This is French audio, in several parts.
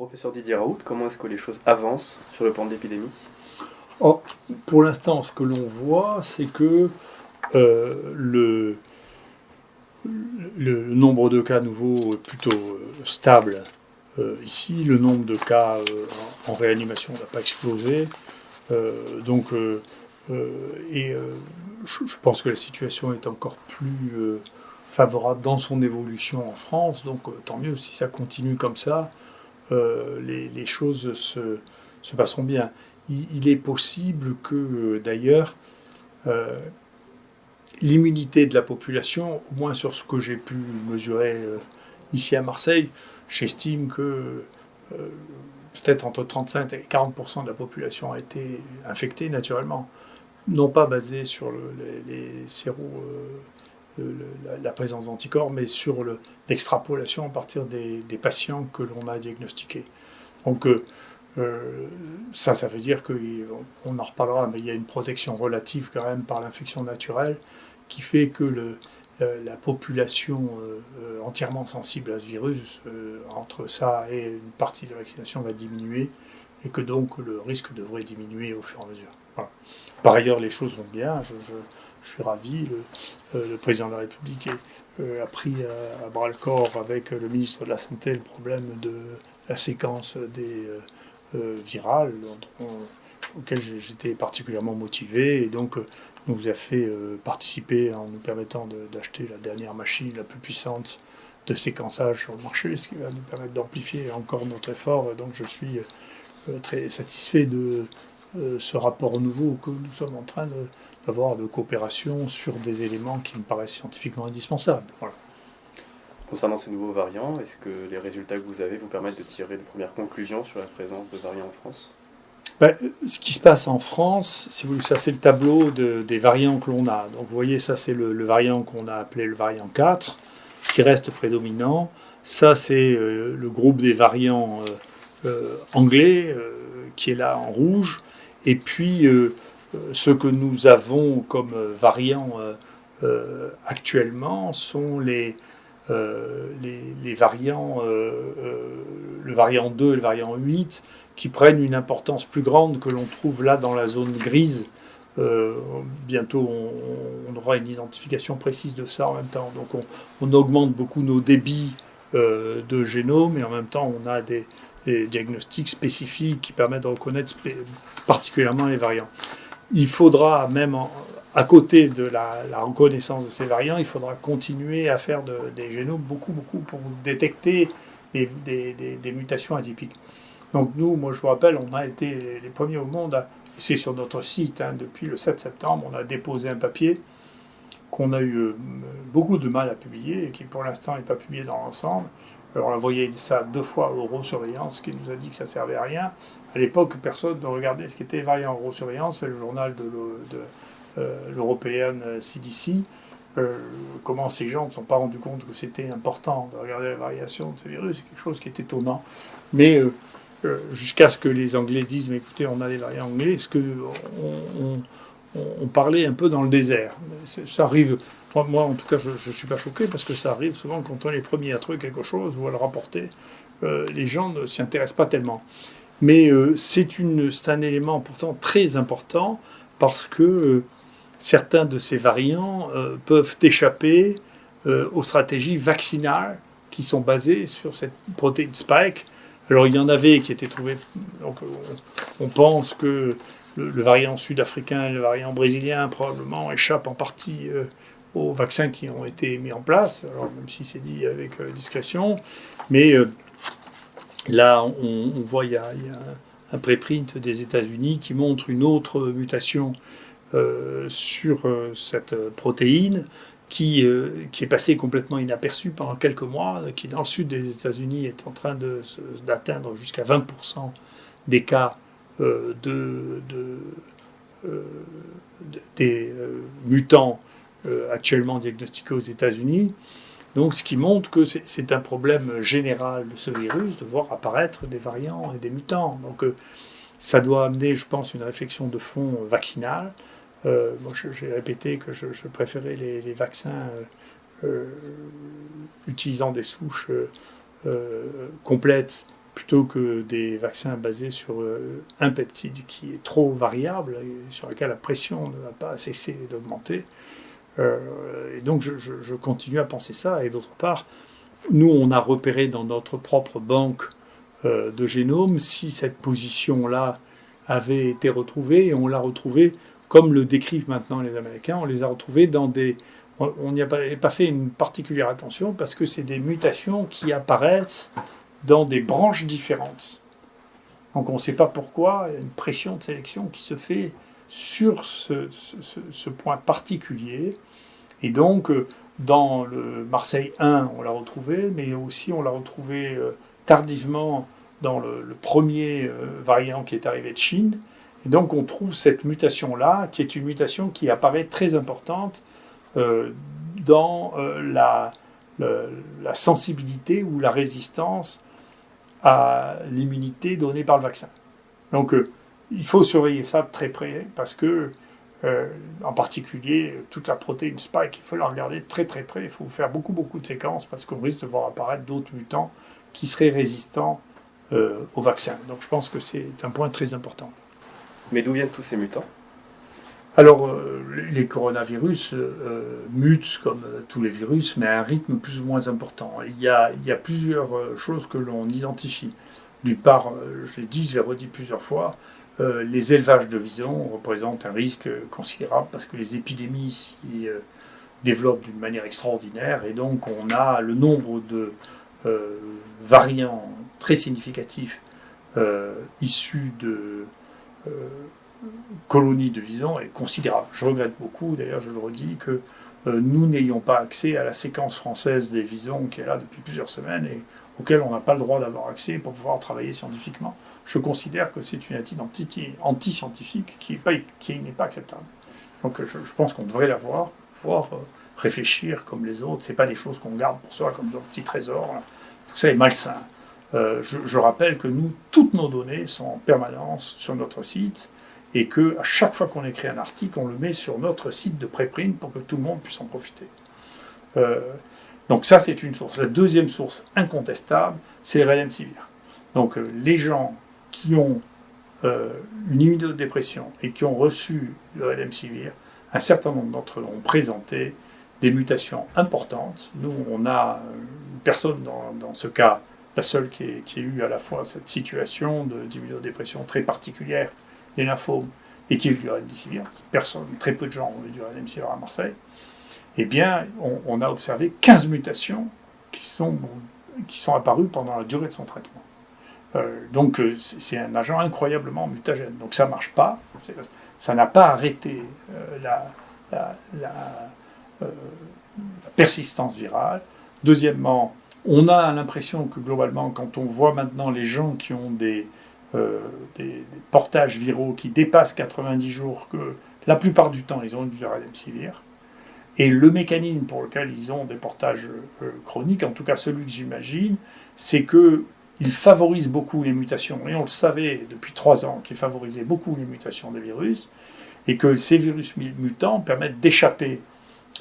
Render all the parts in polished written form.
Professeur Didier Raoult, comment est-ce que les choses avancent sur le plan de l'épidémie? Oh, pour l'instant, ce que l'on voit, c'est que le, le nombre de cas nouveaux est plutôt stable. Ici, le nombre de cas en réanimation n'a pas explosé. Donc, je pense que la situation est encore plus favorable dans son évolution en France. Donc, tant mieux si ça continue comme ça. Les choses se passeront bien. Il est possible que, d'ailleurs, euh, l'immunité de la population, au moins sur ce que j'ai pu mesurer ici à Marseille, j'estime que peut-être entre 35 et 40% de la population a été infectée naturellement. Non pas basée sur les séros, la présence d'anticorps, mais sur l'extrapolation à partir des patients que l'on a diagnostiqués. Donc ça veut dire qu'on en reparlera, mais il y a une protection relative quand même par l'infection naturelle qui fait que la population entièrement sensible à ce virus, entre ça et une partie de la vaccination va diminuer et que donc le risque devrait diminuer au fur et à mesure. Voilà. Par ailleurs, les choses vont bien, je suis ravi. Le président de la République a pris à bras le corps avec le ministre de la Santé le problème de la séquence des virales auquel j'étais particulièrement motivé et donc nous a fait participer en nous permettant d'acheter la dernière machine la plus puissante de séquençage sur le marché, ce qui va nous permettre d'amplifier encore notre effort. Donc je suis très satisfait de ce rapport nouveau que nous sommes en train d'avoir de coopération sur des éléments qui me paraissent scientifiquement indispensables. Voilà. Concernant ces nouveaux variants, est-ce que les résultats que vous avez vous permettent de tirer de premières conclusions sur la présence de variants en France? Ce qui se passe en France, si vous voulez, ça c'est le tableau des variants que l'on a. Donc vous voyez, ça c'est le variant qu'on a appelé le variant 4, qui reste prédominant. Ça c'est le groupe des variants anglais, qui est là en rouge. Et puis ce que nous avons comme variants actuellement sont les variants, le variant 2 et le variant 8, qui prennent une importance plus grande que l'on trouve là dans la zone grise. Bientôt, on aura une identification précise de ça en même temps. Donc, on augmente beaucoup nos débits de génome, et en même temps, on a des diagnostics spécifiques qui permettent de reconnaître particulièrement les variants. Il faudra même, à côté de la reconnaissance de ces variants, il faudra continuer à faire des génomes beaucoup pour détecter des mutations atypiques. Donc nous, moi je vous rappelle, on a été les premiers au monde, c'est sur notre site, depuis le 7 septembre, on a déposé un papier qu'on a eu beaucoup de mal à publier et qui pour l'instant n'est pas publié dans l'ensemble. Alors, on a envoyé ça 2 fois à Eurosurveillance, qui nous a dit que ça ne servait à rien. À l'époque, personne ne regardait ce qu'était les variants. Eurosurveillance, c'est le journal de l'European CDC. Comment ces gens ne se sont pas rendus compte que c'était important de regarder la variation de ces virus, c'est quelque chose qui est étonnant. Mais jusqu'à ce que les Anglais disent, mais écoutez, on a les variants anglais, est-ce on parlait un peu dans le désert. Ça arrive, moi en tout cas, je ne suis pas choqué, parce que ça arrive souvent quand on est les premiers à trouver quelque chose ou à le rapporter, les gens ne s'y intéressent pas tellement. Mais c'est un élément pourtant très important, parce que certains de ces variants peuvent échapper aux stratégies vaccinales qui sont basées sur cette protéine spike. Alors il y en avait qui étaient trouvés, donc on pense que le variant sud-africain et le variant brésilien probablement échappent en partie aux vaccins qui ont été mis en place, alors même si c'est dit avec discrétion. Mais là, on voit il y a un préprint des États-Unis qui montre une autre mutation sur cette protéine qui est passée complètement inaperçue pendant quelques mois, qui dans le sud des États-Unis est en train d'atteindre jusqu'à 20% des cas des mutants actuellement diagnostiqués aux États-Unis. Donc, ce qui montre que c'est un problème général de ce virus de voir apparaître des variants et des mutants. Donc, ça doit amener, je pense, une réflexion de fond vaccinale. Moi, j'ai répété que je préférais les vaccins utilisant des souches complètes plutôt que des vaccins basés sur un peptide qui est trop variable et sur lequel la pression ne va pas cesser d'augmenter. Et donc je continue à penser ça. Et d'autre part, nous, on a repéré dans notre propre banque de génome si cette position-là avait été retrouvée, et on l'a retrouvée, comme le décrivent maintenant les Américains, on les a retrouvés dans des... On n'y a pas fait une particulière attention parce que c'est des mutations qui apparaissent dans des branches différentes. Donc on ne sait pas pourquoi, il y a une pression de sélection qui se fait sur ce point particulier. Et donc, dans le Marseille 1, on l'a retrouvé, mais aussi on l'a retrouvé tardivement dans le premier variant qui est arrivé de Chine. Et donc on trouve cette mutation-là, qui est une mutation qui apparaît très importante dans la sensibilité ou la résistance à l'immunité donnée par le vaccin. Donc il faut surveiller ça de très près parce que, en particulier, toute la protéine spike, il faut la regarder de très très près. Il faut faire beaucoup de séquences parce qu'on risque de voir apparaître d'autres mutants qui seraient résistants au vaccin. Donc je pense que c'est un point très important. Mais d'où viennent tous ces mutants ? Alors, les coronavirus mutent comme tous les virus, mais à un rythme plus ou moins important. Il y a plusieurs choses que l'on identifie. D'une part, je l'ai dit, je l'ai redit plusieurs fois, les élevages de visons représentent un risque considérable parce que les épidémies s'y développent d'une manière extraordinaire et donc on a le nombre de variants très significatifs issus de colonies de visons est considérable. Je regrette beaucoup, d'ailleurs je le redis, que nous n'ayons pas accès à la séquence française des visons qui est là depuis plusieurs semaines et auquel on n'a pas le droit d'avoir accès pour pouvoir travailler scientifiquement. Je considère que c'est une attitude anti-scientifique qui n'est pas acceptable. Donc je pense qu'on devrait l'avoir, pouvoir réfléchir comme les autres. Ce n'est pas des choses qu'on garde pour soi comme un petit trésor. Là. Tout ça est malsain. Je rappelle que nous, toutes nos données sont en permanence sur notre site et qu'à chaque fois qu'on écrit un article, on le met sur notre site de préprint pour que tout le monde puisse en profiter. Donc ça, c'est une source. La deuxième source incontestable, c'est les remdesivir. Donc les gens qui ont une immunodépression et qui ont reçu le remdesivir, un certain nombre d'entre eux ont présenté des mutations importantes. Nous, on a une personne dans ce cas, la seule qui a eu à la fois cette situation d'immunodépression très particulière, des lymphomes, et qui a eu du remdesivir. Très peu de gens ont eu du remdesivir à Marseille. Eh bien, on a observé 15 mutations qui sont apparues pendant la durée de son traitement. Donc, c'est un agent incroyablement mutagène. Donc, ça ne marche pas. Ça n'a pas arrêté la persistance virale. Deuxièmement, on a l'impression que globalement, quand on voit maintenant les gens qui ont des portages viraux qui dépassent 90 jours, que la plupart du temps, ils ont eu du remdesivir. Et le mécanisme pour lequel ils ont des portages chroniques, en tout cas celui que j'imagine, c'est qu'ils favorisent beaucoup les mutations. Et on le savait depuis 3 ans qu'ils favorisaient beaucoup les mutations des virus, et que ces virus mutants permettent d'échapper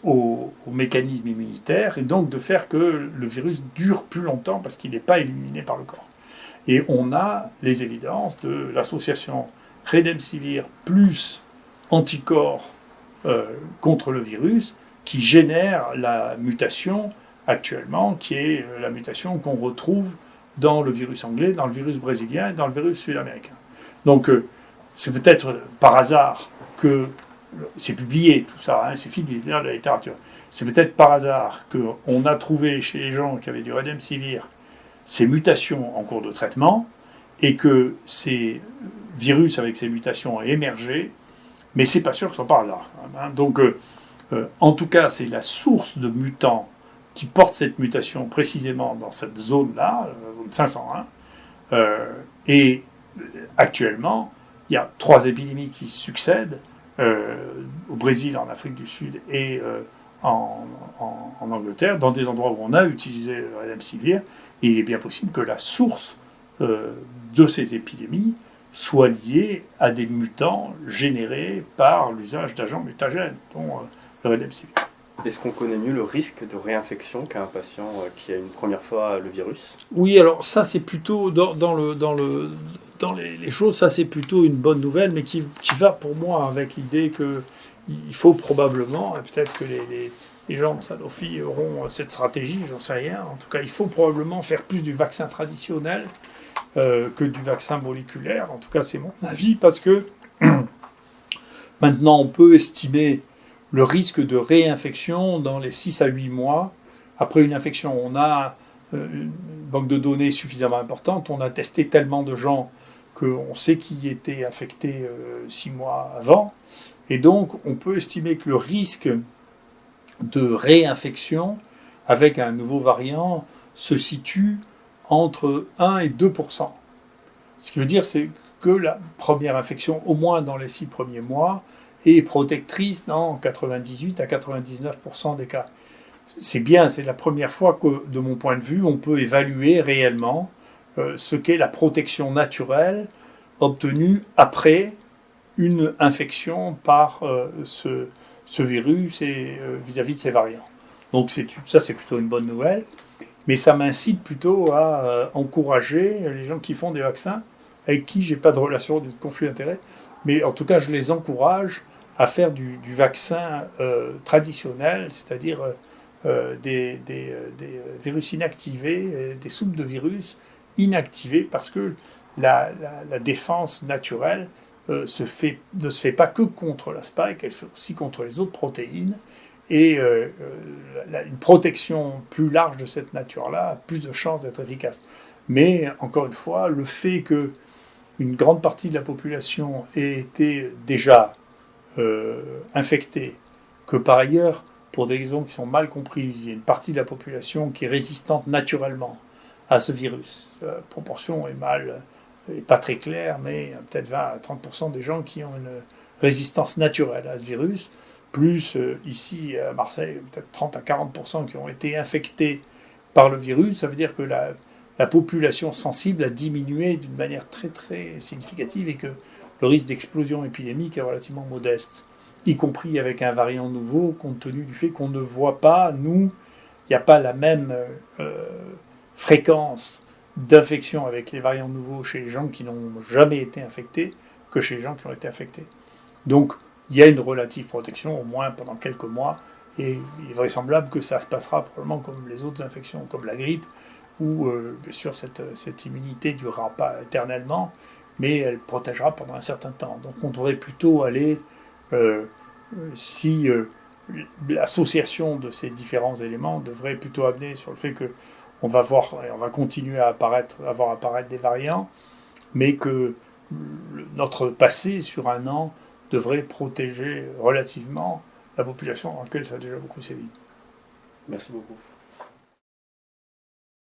au mécanisme immunitaire, et donc de faire que le virus dure plus longtemps parce qu'il n'est pas éliminé par le corps. Et on a les évidences de l'association remdesivir plus anticorps contre le virus qui génère la mutation actuellement, qui est la mutation qu'on retrouve dans le virus anglais, dans le virus brésilien et dans le virus sud-américain. Donc c'est peut-être par hasard que, c'est publié tout ça, il suffit de lire la littérature, c'est peut-être par hasard qu'on a trouvé chez les gens qui avaient du remdesivir ces mutations en cours de traitement et que ces virus avec ces mutations ont émergé, mais c'est pas sûr que ce soit par hasard quand même, hein. Donc en tout cas c'est la source de mutants qui porte cette mutation précisément dans cette zone-là, zone 501, et actuellement il y a 3 épidémies qui succèdent au Brésil, en Afrique du Sud et en Angleterre, dans des endroits où on a utilisé le remdesivir, et il est bien possible que la source de ces épidémies soit liée à des mutants générés par l'usage d'agents mutagènes, dont le remdesivir. Est-ce qu'on connaît mieux le risque de réinfection qu'un patient qui a une première fois le virus? Oui, alors ça c'est plutôt dans les choses, ça c'est plutôt une bonne nouvelle, mais qui va pour moi avec l'idée que il faut probablement, et peut-être que les gens de Sanofi auront cette stratégie, j'en sais rien. En tout cas, il faut probablement faire plus du vaccin traditionnel que du vaccin moléculaire. En tout cas, c'est mon avis, parce que maintenant on peut estimer le risque de réinfection dans les 6 à 8 mois. Après une infection, on a une banque de données suffisamment importante, on a testé tellement de gens qu'on sait qui était infecté 6 mois avant. Et donc, on peut estimer que le risque de réinfection avec un nouveau variant se situe entre 1 et 2%. Ce qui veut dire c'est que la première infection, au moins dans les 6 premiers mois, est protectrice dans 98 à 99% des cas. C'est bien, c'est la première fois que, de mon point de vue, on peut évaluer réellement ce qu'est la protection naturelle obtenue après une infection par ce virus et vis-à-vis de ces variants. Donc ça, c'est plutôt une bonne nouvelle, mais ça m'incite plutôt à encourager les gens qui font des vaccins, avec qui j'ai pas de relation, de conflit d'intérêt, mais en tout cas, je les encourage à faire du vaccin traditionnel, c'est-à-dire des virus inactivés, des soupes de virus inactivées, parce que la défense naturelle ne se fait pas que contre la spike, elle se fait aussi contre les autres protéines. Et une protection plus large de cette nature-là a plus de chances d'être efficace. Mais encore une fois, le fait qu'une grande partie de la population ait été déjà infectée, que par ailleurs, pour des raisons qui sont mal comprises, il y a une partie de la population qui est résistante naturellement à ce virus. La proportion est pas très claire, mais peut-être 20 à 30% des gens qui ont une résistance naturelle à ce virus, plus ici à Marseille, peut-être 30 à 40% qui ont été infectés par le virus. Ça veut dire que la population sensible a diminué d'une manière très très significative et que le risque d'explosion épidémique est relativement modeste, y compris avec un variant nouveau, compte tenu du fait qu'on ne voit pas, il n'y a pas la même fréquence d'infection avec les variants nouveaux chez les gens qui n'ont jamais été infectés que chez les gens qui ont été infectés. Donc, il y a une relative protection, au moins pendant quelques mois, et il est vraisemblable que ça se passera probablement comme les autres infections, comme la grippe, où, bien sûr, cette immunité ne durera pas éternellement, mais elle protégera pendant un certain temps. Donc, on devrait plutôt aller, si l'association de ces différents éléments devrait plutôt amener sur le fait que on va continuer à voir apparaître des variants, mais que notre passé sur un an devrait protéger relativement la population dans laquelle ça a déjà beaucoup sévi. Merci beaucoup.